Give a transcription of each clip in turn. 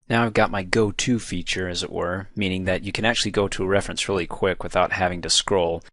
Now I've got my GoTo feature, as it were, meaning that you can actually go to a reference really quick without having to scroll.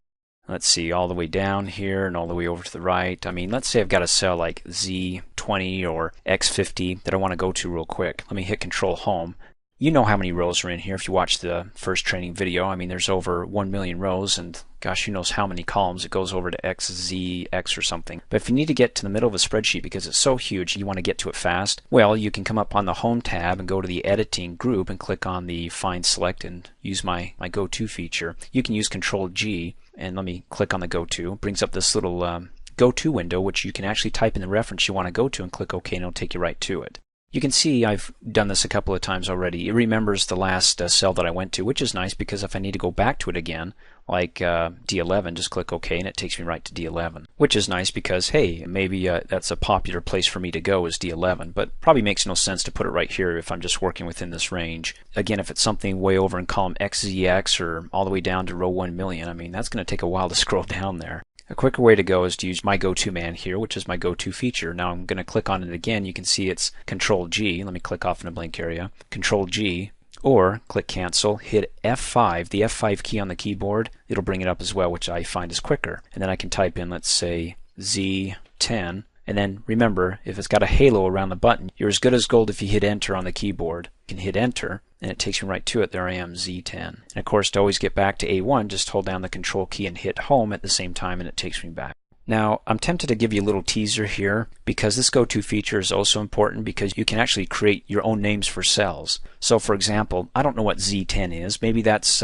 Let's see, all the way down here and all the way over to the right. I mean, let's say I've got a cell like Z20 or X50 that I want to go to real quick. Let me hit Control Home. You know how many rows are in here if you watch the first training video. I mean, there's over 1 million rows, and gosh, who knows how many columns. It goes over to XZX or something. But if you need to get to the middle of a spreadsheet because it's so huge, you want to get to it fast, well, you can come up on the Home tab and go to the Editing group and click on the Find Select and use my GoTo feature. You can use Control G, and let me click on the GoTo. It brings up this little GoTo window, which you can actually type in the reference you want to go to and click OK, and it'll take you right to it. You can see I've done this a couple of times already. It remembers the last cell that I went to, which is nice because if I need to go back to it again, like D11, just click OK and it takes me right to D11. Which is nice because, hey, maybe that's a popular place for me to go is D11, but probably makes no sense to put it right here if I'm just working within this range. Again, if it's something way over in column XZX or all the way down to row 1 million, I mean, that's going to take a while to scroll down there. A quicker way to go is to use my GoTo man here, which is my GoTo feature. Now I'm going to click on it again. You can see it's Control G. Let me click off in a blank area. Control G, or click Cancel, hit F5, the F5 key on the keyboard. It'll bring it up as well, which I find is quicker. And then I can type in, let's say, Z10. And then remember, if it's got a halo around the button, you're as good as gold if you hit Enter on the keyboard. You can hit Enter, and it takes me right to it. There I am, Z10. And of course, to always get back to A1, just hold down the Control key and hit Home at the same time, and it takes me back. Now, I'm tempted to give you a little teaser here because this GoTo feature is also important because you can actually create your own names for cells. So, for example, I don't know what Z10 is. Maybe that's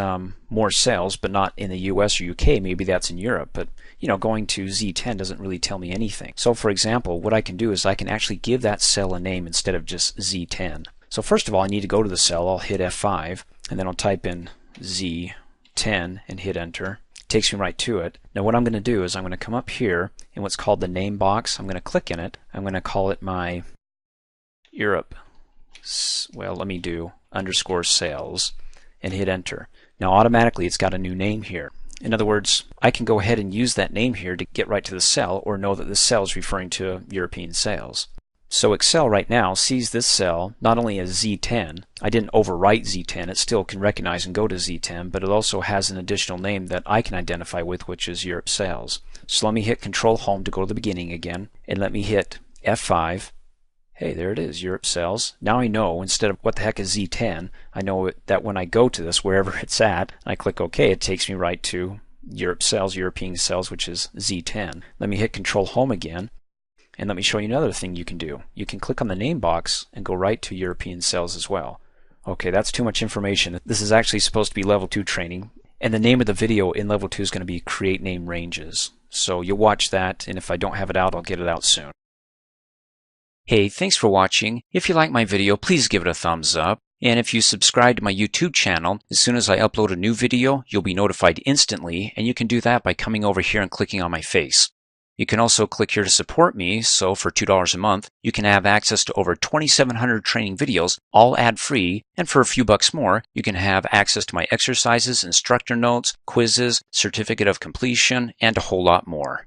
more cells, but not in the US or UK. Maybe that's in Europe. But, you know, going to Z10 doesn't really tell me anything. So, for example, what I can do is I can actually give that cell a name instead of just Z10. So, first of all, I need to go to the cell. I'll hit F5, and then I'll type in Z10 and hit Enter. Takes me right to it. Now what I'm going to do is I'm going to come up here in what's called the name box. I'm going to click in it. I'm going to call it my Europe. Well, let me do underscore sales and hit Enter. Now automatically it's got a new name here. In other words, I can go ahead and use that name here to get right to the cell or know that this cell is referring to European sales. So Excel right now sees this cell not only as Z10, I didn't overwrite Z10, it still can recognize and go to Z10, but it also has an additional name that I can identify with, which is Europe Sales. So let me hit Control Home to go to the beginning again, and let me hit F5. Hey, there it is, Europe Sales. Now I know, instead of what the heck is Z10, I know that when I go to this, wherever it's at, and I click OK, it takes me right to Europe Sales, European Sales, which is Z10. Let me hit Control Home again. And let me show you another thing you can do. You can click on the name box and go right to European sales as well. Okay, that's too much information. This is actually supposed to be level 2 training. And the name of the video in level 2 is going to be Create Name Ranges. So you'll watch that, and if I don't have it out, I'll get it out soon. Hey, thanks for watching. If you like my video, please give it a thumbs up. And if you subscribe to my YouTube channel, as soon as I upload a new video, you'll be notified instantly, and you can do that by coming over here and clicking on my face. You can also click here to support me, so for $2 a month, you can have access to over 2,700 training videos, all ad-free, and for a few bucks more, you can have access to my exercises, instructor notes, quizzes, certificate of completion, and a whole lot more.